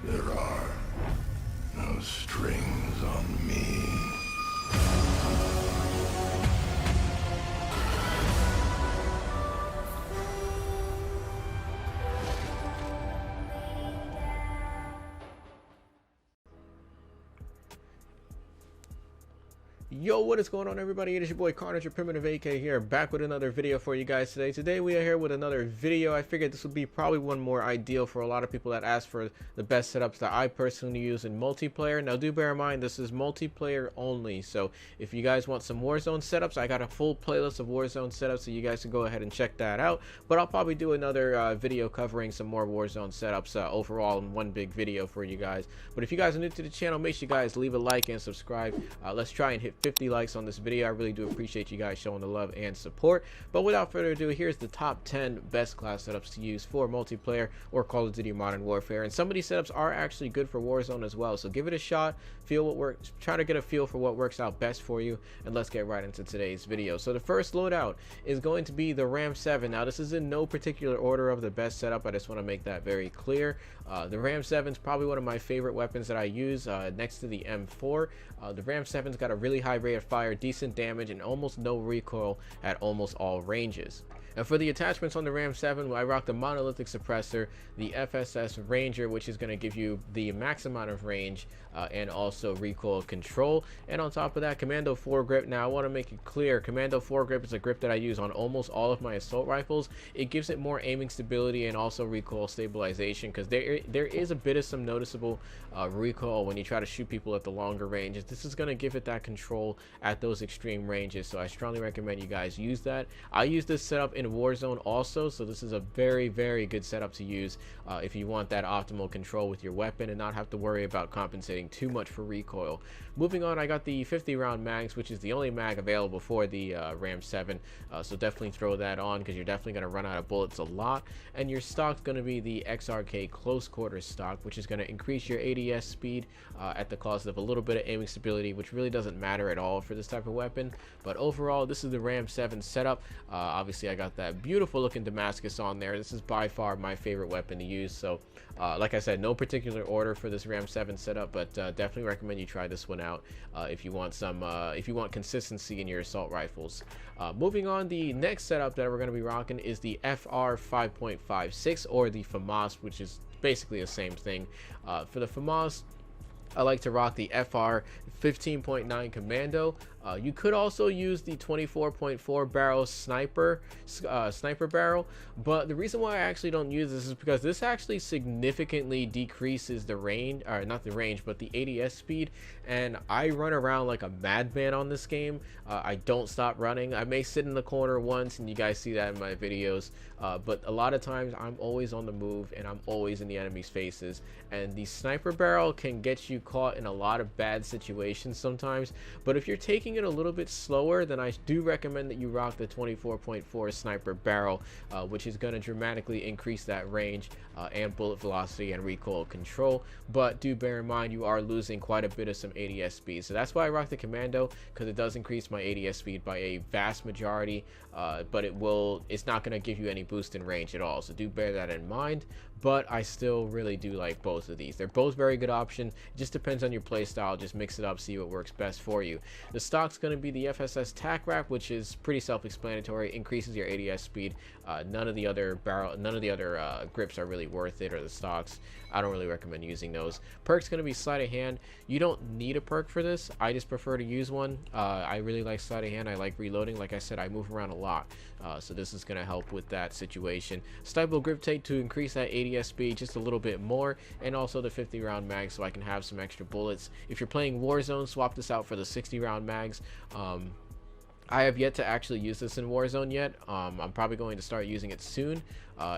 There are no strings on me. Yo, what is going on, everybody? It is your boy Carnage, your primitive AK here, back with another video for you guys today. Today we are here with another video. I figured this would be probably one more ideal for a lot of people that ask for the best setups that I personally use in multiplayer. Now do bear in mind, this is multiplayer only, so if you guys want some Warzone setups, I got a full playlist of Warzone setups, so you guys can go ahead and check that out. But I'll probably do another video covering some more Warzone setups overall in one big video for you guys. But if you guys are new to the channel, make sure you guys leave a like and subscribe. Let's try and hit 50 likes on this video. I really do appreciate you guys showing the love and support. But without further ado, here's the top 10 best class setups to use for multiplayer or Call of Duty Modern Warfare. And some of these setups are actually good for Warzone as well, so give it a shot, feel what works, try to get a feel for what works out best for you, and let's get right into today's video. So the first loadout is going to be the Ram 7. Now this is in no particular order of the best setup, I just want to make that very clear. The Ram 7 is probably one of my favorite weapons that I use next to the M4. The Ram 7's got a really high rate of fire, decent damage, and almost no recoil at almost all ranges. And for the attachments on the Ram 7, I rock the monolithic suppressor, the FSS Ranger, which is going to give you the max amount of range and also recoil control. And on top of that, Commando foregrip. Now I want to make it clear, Commando foregrip is a grip that I use on almost all of my assault rifles. It gives it more aiming stability and also recoil stabilization, because there is a bit of some noticeable recoil when you try to shoot people at the longer ranges. This is going to give it that control at those extreme ranges, so I strongly recommend you guys use that. I use this setup in Warzone also, so this is a very good setup to use if you want that optimal control with your weapon and not have to worry about compensating too much for recoil. Moving on, I got the 50 round mags, which is the only mag available for the Ram 7, so definitely throw that on because you're definitely going to run out of bullets a lot. And your stock's going to be the XRK close quarters stock, which is going to increase your ADS speed at the cost of a little bit of aiming stability, which really doesn't matter at all for this type of weapon. But overall, this is the Ram 7 setup. Obviously I got that beautiful looking Damascus on there. This is by far my favorite weapon to use, so like I said, no particular order for this Ram 7 setup, but definitely recommend you try this one out if you want some if you want consistency in your assault rifles. Moving on, the next setup that we're going to be rocking is the FR 5.56 or the Famas, which is basically the same thing. For the Famas, I like to rock the FR 15.9 Commando. You could also use the 24.4 barrel sniper barrel, but the reason why I actually don't use this is because this actually significantly decreases the range, or not the range, but the ADS speed, and I run around like a madman on this game. I don't stop running. I may sit in the corner once, and you guys see that in my videos, but a lot of times I'm always on the move and I'm always in the enemy's faces, and the sniper barrel can get you caught in a lot of bad situations sometimes. But if you're taking it a little bit slower, then I do recommend that you rock the 24.4 sniper barrel, which is going to dramatically increase that range and bullet velocity and recoil control. But do bear in mind, you are losing quite a bit of some ADS speed, so that's why I rock the Commando, because it does increase my ADS speed by a vast majority, but it's not going to give you any boost in range at all, so do bear that in mind. But I still really do like both of these. They're both very good options. It just depends on your play style. Just mix it up, see what works best for you. The stock's going to be the FSS tac wrap, which is pretty self-explanatory. Increases your ADS speed. None of the other grips are really worth it, or the stocks. I don't really recommend using those. Perk's going to be sleight of hand. You don't need a perk for this. I just prefer to use one. I really like sleight of hand. I like reloading. Like I said, I move around a lot, so this is going to help with that situation. Stifle grip tape to increase that ADS speed just a little bit more, and also the 50 round mag so I can have some extra bullets. If you're playing Warzone, swap this out for the 60 round mags. I have yet to actually use this in Warzone yet. I'm probably going to start using it soon.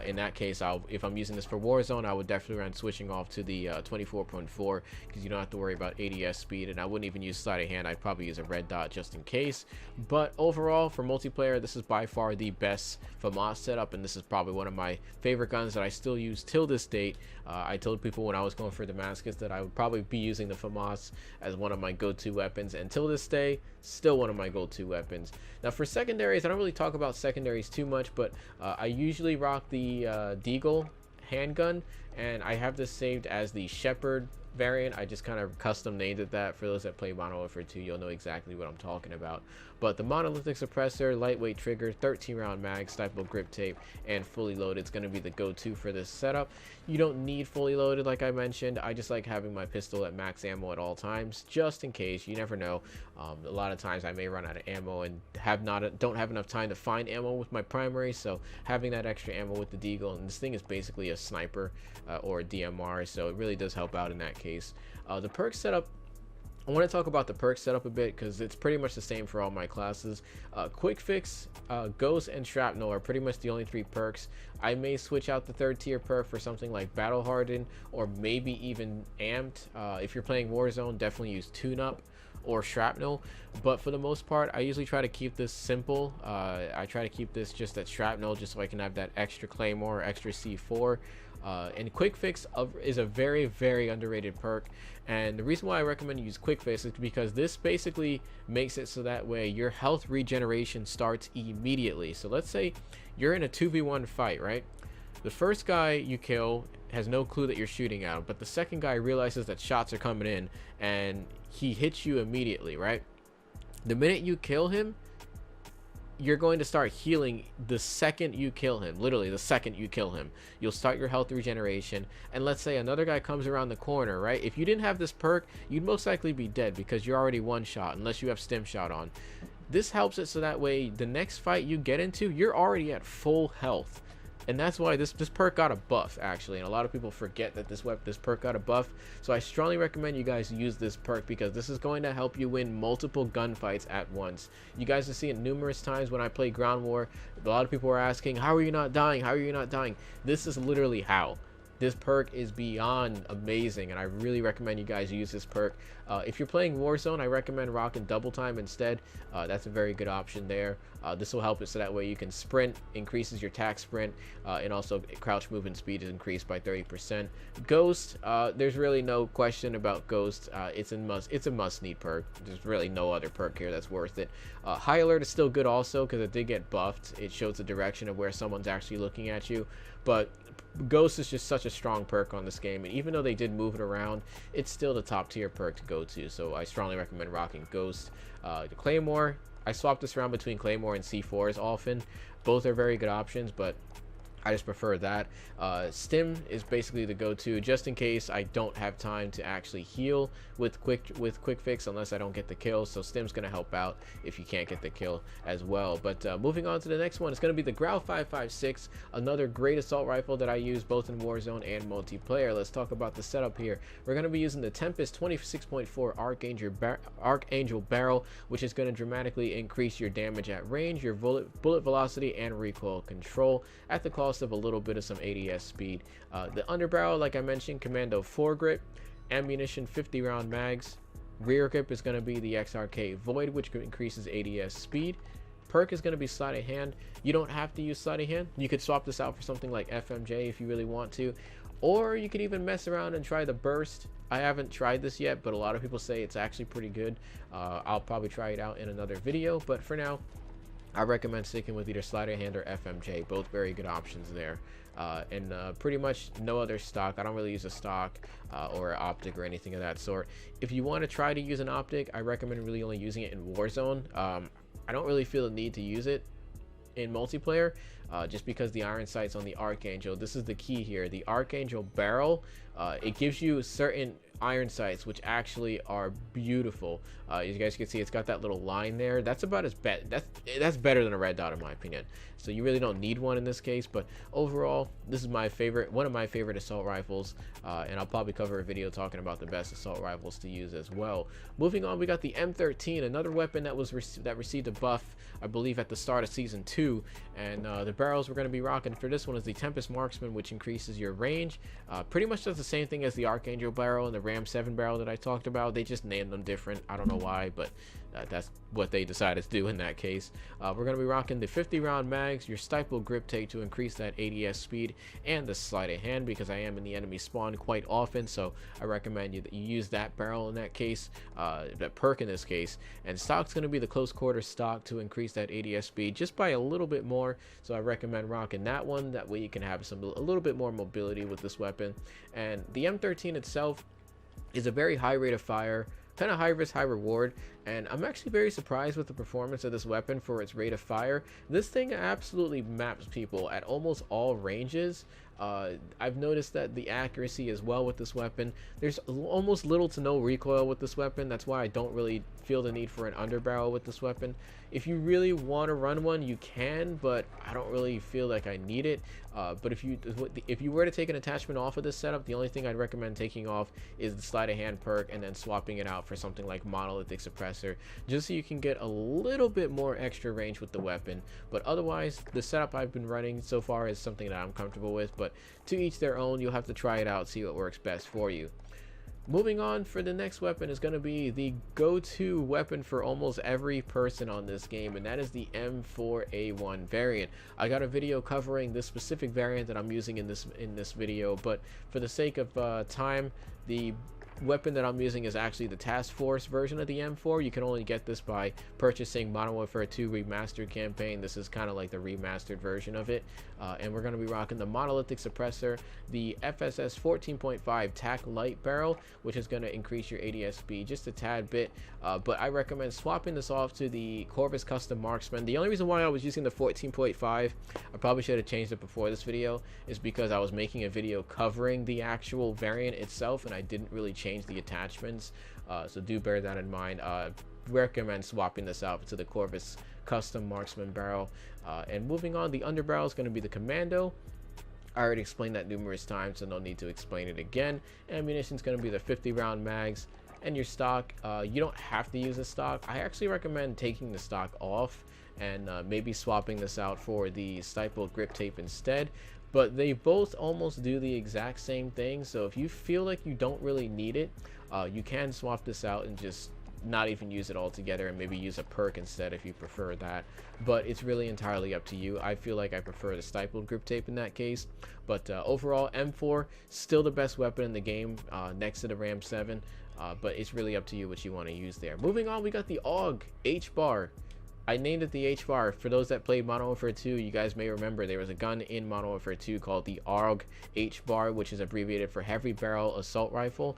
In that case, if I'm using this for Warzone, I would definitely run switching off to the 24.4, because you don't have to worry about ADS speed, and I wouldn't even use sleight of hand. I'd probably use a red dot just in case. But overall, for multiplayer, this is by far the best Famas setup, and this is probably one of my favorite guns that I still use till this date. I told people when I was going for Damascus that I would probably be using the Famas as one of my go-to weapons, and till this day, still one of my go-to weapons. Now for secondaries, I don't really talk about secondaries too much, but I usually rock the Deagle handgun, and I have this saved as the Shepherd variant. I just kind of custom named it that. For those that play Modern Warfare 2, you'll know exactly what I'm talking about. But the monolithic suppressor, lightweight trigger, 13 round mag, staple grip tape, and fully loaded is going to be the go-to for this setup. You don't need fully loaded, like I mentioned. I just like having my pistol at max ammo at all times, just in case. You never know. A lot of times I may run out of ammo and don't have enough time to find ammo with my primary, so having that extra ammo with the deagle, and this thing is basically a sniper or a DMR, so it really does help out in that case. The perk setup, I want to talk about the perk setup a bit because it's pretty much the same for all my classes. Quick Fix, Ghost, and Shrapnel are pretty much the only 3 perks. I may switch out the 3rd tier perk for something like Battle Hardened or maybe even Amped. If you're playing Warzone, definitely use Tune Up or Shrapnel, but for the most part I usually try to keep this simple. I try to keep this just at Shrapnel, just so I can have that extra Claymore or extra C4. And Quick Fix is a very, very underrated perk, and the reason why I recommend you use Quick Fix is because this basically makes it so that way your health regeneration starts immediately. So let's say you're in a 2v1 fight, right? The first guy you kill has no clue that you're shooting at him, but the second guy realizes that shots are coming in and he hits you immediately, right? The minute you kill him, you're going to start healing the second you kill him. Literally the second you kill him, you'll start your health regeneration. And let's say another guy comes around the corner, right? If you didn't have this perk, you'd most likely be dead because you're already one shot unless you have stim shot on. This helps it so that way the next fight you get into, you're already at full health. And that's why this perk got a buff, actually, and a lot of people forget that this perk got a buff. So I strongly recommend you guys use this perk because this is going to help you win multiple gunfights at once. You guys have seen it numerous times when I play Ground War. A lot of people are asking, how are you not dying? How are you not dying? This is literally how. This perk is beyond amazing, and I really recommend you guys use this perk. If you're playing Warzone, I recommend rocking Double Time instead. That's a very good option there. This will help it so that way you can sprint, increases your tac sprint, and also crouch movement speed is increased by 30%. Ghost, there's really no question about Ghost. It's a must-need perk. There's really no other perk here that's worth it. High Alert is still good also because it did get buffed. It shows the direction of where someone's actually looking at you, but Ghost is just such a strong perk on this game, and even though they did move it around, it's still the top tier perk to go to, so I strongly recommend rocking Ghost. The Claymore, I swap this around between Claymore and C4s often. Both are very good options, but I just prefer that. Stim is basically the go-to just in case I don't have time to actually heal with quick fix unless I don't get the kill. So Stim's going to help out if you can't get the kill as well. But moving on to the next one, it's going to be the Grau 5.56, another great assault rifle that I use both in Warzone and multiplayer. Let's talk about the setup here. We're going to be using the Tempest 26.4 Archangel barrel, which is going to dramatically increase your damage at range, your bullet velocity, and recoil control at the cost of a little bit of some ADS speed. The underbarrel, like I mentioned, Commando foregrip, ammunition 50 round mags. Rear grip is going to be the XRK Void, which increases ADS speed. Perk is going to be sleight of hand. You don't have to use sleight of hand. You could swap this out for something like FMJ if you really want to, or you could even mess around and try the burst. I haven't tried this yet, but a lot of people say it's actually pretty good. I'll probably try it out in another video, but for now I recommend sticking with either sleight of hand or FMJ. Both very good options there. And pretty much no other stock. I don't really use a stock or an optic or anything of that sort. If you want to try to use an optic, I recommend really only using it in Warzone. I don't really feel the need to use it in multiplayer, just because the iron sights on the Archangel. This is the key here. The Archangel barrel, it gives you certain iron sights which actually are beautiful. As you guys can see, it's got that little line there. That's about as bad. That's better than a red dot in my opinion. So you really don't need one in this case, but overall this is my favorite, one of my favorite assault rifles, and I'll probably cover a video talking about the best assault rifles to use as well. Moving on, we got the M13, another weapon that received a buff, I believe, at the start of season 2, and the barrels we're going to be rocking for this one is the Tempest Marksman, which increases your range. Pretty much does the same thing as the Archangel barrel, and the Ram 7 barrel that I talked about. They just named them different. I don't know why, but that's what they decided to do in that case. We're going to be rocking the 50 round mags, your stifle grip tape to increase that ADS speed, and the sleight of hand, because I am in the enemy spawn quite often, so I recommend you that you use that barrel in that case, that perk in this case. And stock's going to be the close quarter stock to increase that ADS speed just by a little bit more, so I recommend rocking that one. That way you can have a little bit more mobility with this weapon. And the M13 itself is a very high rate of fire, kind of high risk, high reward, and I'm actually very surprised with the performance of this weapon for its rate of fire. This thing absolutely maps people at almost all ranges. I've noticed that the accuracy as well with this weapon, there's almost little to no recoil with this weapon. That's why I don't really feel the need for an underbarrel with this weapon. If you really want to run one, you can, but I don't really feel like I need it. But if you were to take an attachment off of this setup, the only thing I'd recommend taking off is the sleight of hand perk, and then swapping it out for something like monolithic suppressor, just so you can get a little bit more extra range with the weapon. But otherwise, the setup I've been running so far is something that I'm comfortable with, but to each their own. You'll have to try it out, see what works best for you. Moving on, for the next weapon is going to be the go-to weapon for almost every person on this game, and that is the M4a1 Variant. I got a video covering this specific variant that I'm using in this video, but for the sake of time, the weapon that I'm using is actually the task force version of the M4. You can only get this by purchasing Modern Warfare 2 Remastered campaign. This is kind of like the remastered version of it, and we're going to be rocking the monolithic suppressor, the FSS 14.5 tac light barrel, which is going to increase your ADS speed just a tad bit, but I recommend swapping this off to the Corvus Custom Marksman. The only reason why I was using the 14.5, I probably should have changed it before this video, is because I was making a video covering the actual variant itself and I didn't really change the attachments, so do bear that in mind. Recommend swapping this out to the Corvus Custom Marksman barrel. And moving on, the underbarrel is going to be the Commando. I already explained that numerous times, so no need to explain it again. Ammunition is going to be the 50 round mags, and your stock, you don't have to use a stock. I actually recommend taking the stock off and maybe swapping this out for the stifle grip tape instead. But they both almost do the exact same thing, so if you feel like you don't really need it, you can swap this out and just not even use it altogether, and maybe use a perk instead if you prefer that. But it's really entirely up to you. I feel like I prefer the stifled grip tape in that case. But overall, M4 still the best weapon in the game, next to the Ram 7, but it's really up to you what you want to use there. Moving on, we got the AUG H-bar. I named it the H-bar. For those that played Modern Warfare 2, you guys may remember there was a gun in Modern Warfare 2 called the AUG H-bar, which is abbreviated for Heavy Barrel Assault Rifle.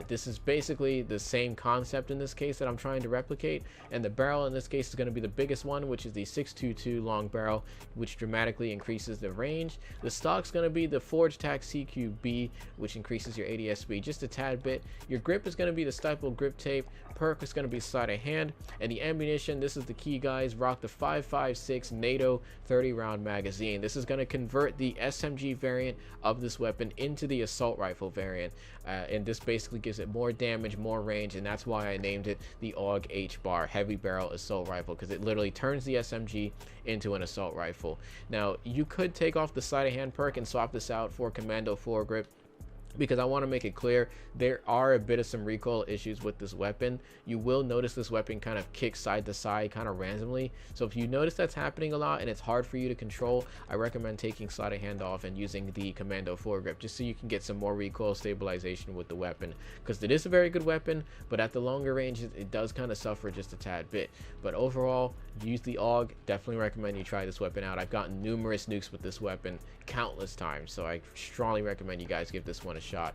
This is basically the same concept in this case that I'm trying to replicate, and the barrel in this case is going to be the biggest one, which is the 622 long barrel, which dramatically increases the range. The stock's going to be the Forge Tac CQB, which increases your ADS speed just a tad bit. Your grip is going to be the stifle grip tape. Perk is going to be sleight of hand, and the ammunition, this is the key, guys. Rock the 5.56 NATO 30 round magazine. This is going to convert the SMG variant of this weapon into the assault rifle variant, and this basically gives it more damage, more range, and that's why I named it the AUG H-bar, Heavy Barrel Assault Rifle, because it literally turns the SMG into an assault rifle. Now, you could take off the sleight of hand perk and swap this out for Commando foregrip, because I want to make it clear there are a bit of some recoil issues with this weapon. You will notice this weapon kind of kicks side to side kind of randomly, so if you notice that's happening a lot and it's hard for you to control, I recommend taking sleight of hand off and using the Commando foregrip, just so you can get some more recoil stabilization with the weapon, because it is a very good weapon, but at the longer range it does kind of suffer just a tad bit. But overall, use the AUG. Definitely recommend you try this weapon out. I've gotten numerous nukes with this weapon countless times, so I strongly recommend you guys give this one a shot.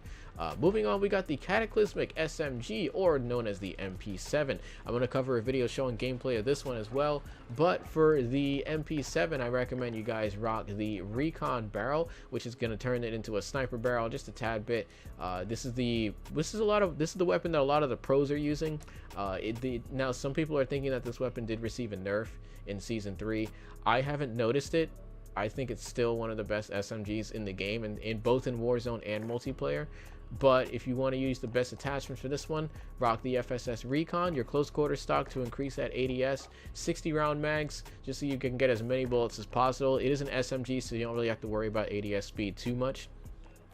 Moving on, we got the Cataclysmic Smg, or known as the MP7. I'm going to cover a video showing gameplay of this one as well, but for the MP7 I recommend you guys rock the Recon barrel, which is going to turn it into a sniper barrel just a tad bit. This is the weapon that a lot of the pros are using. Now some people are thinking that this weapon did receive a nerf in season 3. I haven't noticed it. I think it's still one of the best SMGs in the game, and in both in Warzone and multiplayer. But if you want to use the best attachment for this one, rock the FSS Recon, your close quarter stock, to increase that ADS. 60 round mags, just so you can get as many bullets as possible. It is an SMG, so you don't really have to worry about ADS speed too much.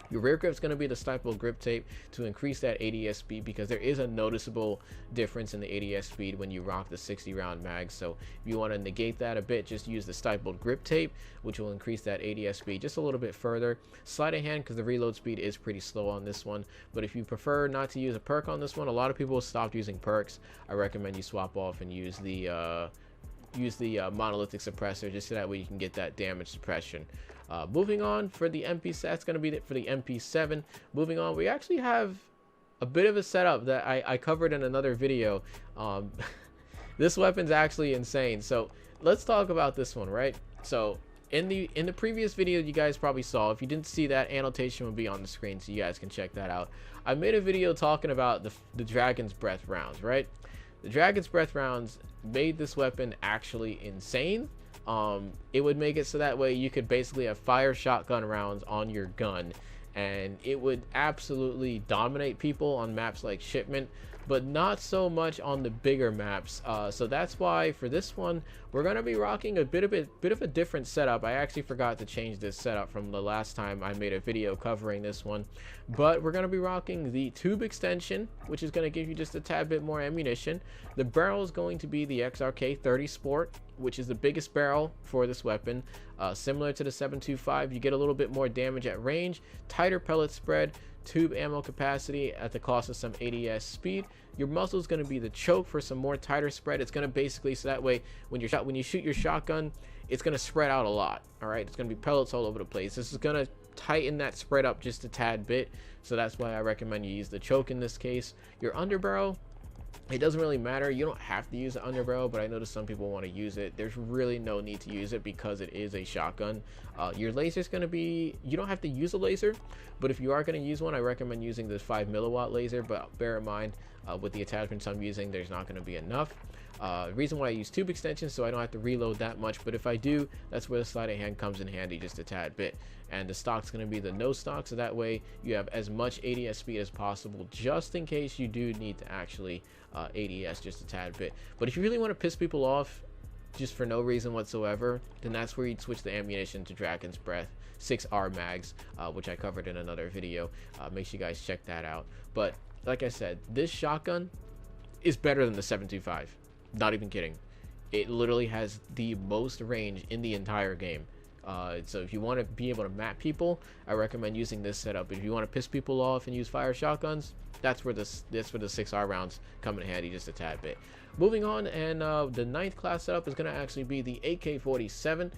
Your rear grip is going to be the stippled grip tape to increase that ADS speed, because there is a noticeable difference in the ADS speed when you rock the 60 round mag. So if you want to negate that a bit, just use the stippled grip tape, which will increase that ADS speed just a little bit further. Sleight of hand, because the reload speed is pretty slow on this one. But if you prefer not to use a perk on this one, a lot of people stopped using perks. I recommend you swap off and use the monolithic suppressor, just so that way you can get that damage suppression. Moving on, for the MP, that's going to be it for the MP7. Moving on, we actually have a bit of a setup that I covered in another video. This weapon's actually insane. So let's talk about this one, right? So in the previous video you guys probably saw, if you didn't see that, annotation will be on the screen so you guys can check that out. I made a video talking about the Dragon's Breath rounds, right? The Dragon's Breath rounds made this weapon actually insane. It would make it so that way you could basically have fire shotgun rounds on your gun, and it would absolutely dominate people on maps like Shipment, but not so much on the bigger maps. So that's why for this one we're going to be rocking a bit of a different setup. I actually forgot to change this setup from the last time I made a video covering this one, but we're going to be rocking the tube extension, which is going to give you just a tad bit more ammunition. The barrel is going to be the XRK 30 Sport, which is the biggest barrel for this weapon. Similar to the 725, you get a little bit more damage at range, tighter pellet spread, tube ammo capacity at the cost of some ADS speed. Your muzzle is going to be the choke for some more tighter spread. It's going to basically, so that way when you shoot your shotgun, it's going to spread out a lot. All right, it's going to be pellets all over the place. This is going to tighten that spread up just a tad bit, so that's why I recommend you use the choke in this case. Your underbarrel, it doesn't really matter. You don't have to use the underbarrel, but I notice some people want to use it. There's really no need to use it because it is a shotgun. Your laser is going to be, you don't have to use a laser, but if you are going to use one, I recommend using this 5 milliwatt laser. But bear in mind, with the attachments I'm using, there's not going to be enough. Reason why I use tube extensions, so I don't have to reload that much, but if I do, that's where the sleight of hand comes in handy just a tad bit. And the stock's going to be the no stock, so that way you have as much ADS speed as possible, just in case you do need to actually ADS just a tad bit. But if you really want to piss people off just for no reason whatsoever, then that's where you'd switch the ammunition to Dragon's Breath 6R mags, which I covered in another video. Make sure you guys check that out. But like I said, this shotgun is better than the 725. Not even kidding. It literally has the most range in the entire game. So if you want to be able to map people, I recommend using this setup. If you want to piss people off and use fire shotguns, that's where the 6R rounds come in handy just a tad bit. Moving on, and the 9th class setup is going to actually be the AK-47,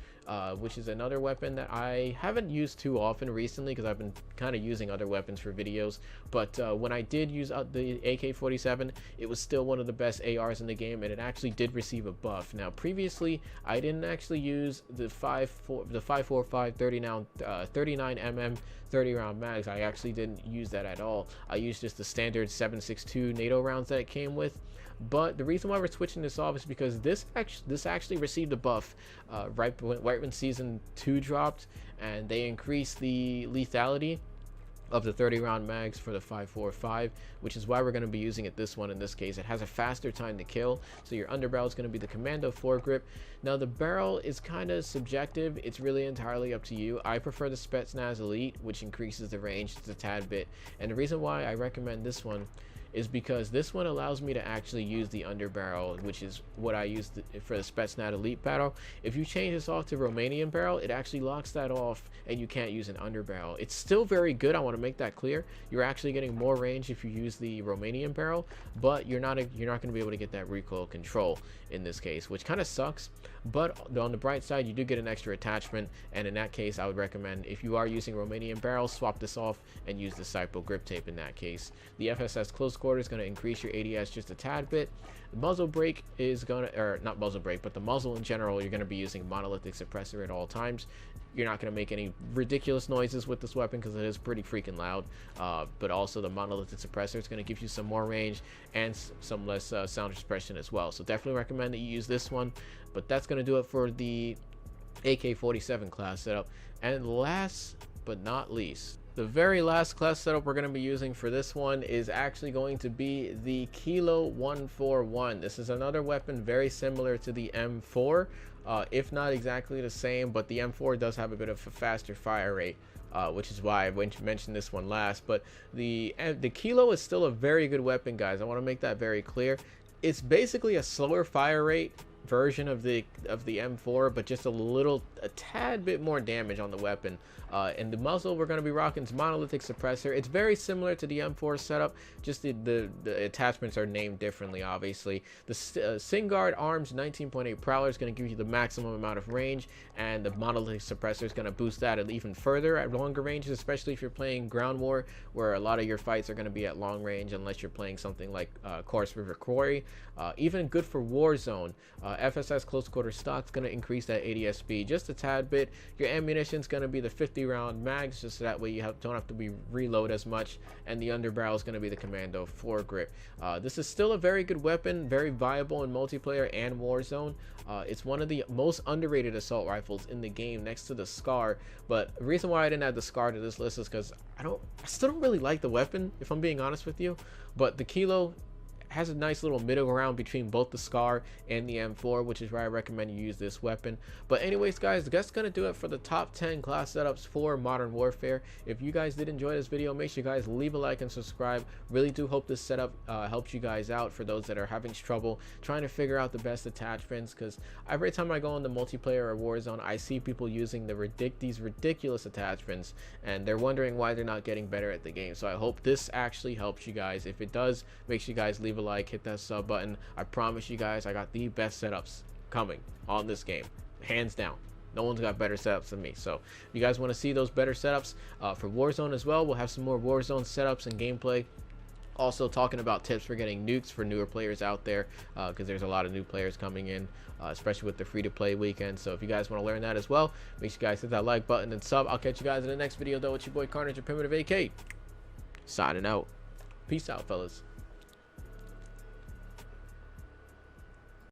which is another weapon that I haven't used too often recently because I've been kind of using other weapons for videos. But when I did use the AK-47, it was still one of the best ARs in the game, and it actually did receive a buff. Now, previously, I didn't actually use the 5.45 39mm 30 round mags. I actually didn't use that at all. I used just the standard 7.62 NATO rounds that it came with. But the reason why we're switching this off is because this actually received a buff right when season 2 dropped, and they increased the lethality of the 30 round mags for the 5.45, which is why we're going to be using it this one. In this case, it has a faster time to kill, so your underbarrel is going to be the Commando foregrip. Now the barrel is kind of subjective. It's really entirely up to you. I prefer the Spetsnaz Elite, which increases the range just a tad bit, and the reason why I recommend this one is because this one allows me to actually use the underbarrel, which is what I used for the Spetsnaz Elite battle. If you change this off to Romanian barrel, it actually locks that off and you can't use an underbarrel. It's still very good, I want to make that clear. You're actually getting more range if you use the Romanian barrel, but you're not going to be able to get that recoil control in this case, which kind of sucks. But on the bright side, you do get an extra attachment, and in that case, I would recommend, if you are using Romanian barrel, swap this off and use the Cypro grip tape in that case. The FSS close quarter is going to increase your ADS just a tad bit. The muzzle brake is going to, or not muzzle brake, but the muzzle in general, you're going to be using monolithic suppressor at all times. You're not going to make any ridiculous noises with this weapon because it is pretty freaking loud, but also the monolithic suppressor is going to give you some more range and some less sound suppression as well. So definitely recommend that you use this one. But that's going to do it for the AK-47 class setup. And last but not least, the very last class setup we're going to be using for this one is actually going to be the Kilo 141. This is another weapon very similar to the M4, if not exactly the same, but the M4 does have a bit of a faster fire rate. which is why I mentioned this one last. But the Kilo is still a very good weapon, guys. I want to make that very clear. It's basically a slower fire rate version of the M4, but just a tad bit more damage on the weapon. And the muzzle we're going to be rocking is monolithic suppressor. It's very similar to the M4 setup, just the attachments are named differently, obviously. The Singard Arms 19.8 Prowler is going to give you the maximum amount of range, and the monolithic suppressor is going to boost that even further at longer ranges, especially if you're playing ground war, where a lot of your fights are going to be at long range, unless you're playing something like Course River Quarry. Even good for Warzone. FSS close quarter stock is going to increase that ADS just a tad bit. Your ammunition is going to be the 50-round mags, just so that way you don't have to reload as much, and the underbarrel is going to be the Commando foregrip. This is still a very good weapon, very viable in multiplayer and Warzone. It's one of the most underrated assault rifles in the game, next to the Scar. But the reason why I didn't add the Scar to this list is because I still don't really like the weapon, if I'm being honest with you. But the Kilo has a nice little middle ground between both the Scar and the M4, which is why I recommend you use this weapon. But anyways, guys, that's gonna do it for the top 10 class setups for Modern Warfare. If you guys did enjoy this video, make sure you guys leave a like and subscribe. Really do hope this setup helps you guys out, for those that are having trouble trying to figure out the best attachments, because every time I go on the multiplayer or Warzone, I see people using these ridiculous attachments, and they're wondering why they're not getting better at the game. So I hope this actually helps you guys. If it does, make sure you guys leave a like, hit that sub button. I promise you guys, I got the best setups coming on this game, hands down. No one's got better setups than me. So if you guys want to see those better setups for Warzone as well, we'll have some more Warzone setups and gameplay. Also talking about tips for getting nukes for newer players out there, because there's a lot of new players coming in, especially with the free-to-play weekend. So if you guys want to learn that as well, make sure you guys hit that like button and sub. I'll catch you guys in the next video, though. It's your boy Carnage, your Primitive AK, signing out. Peace out, fellas.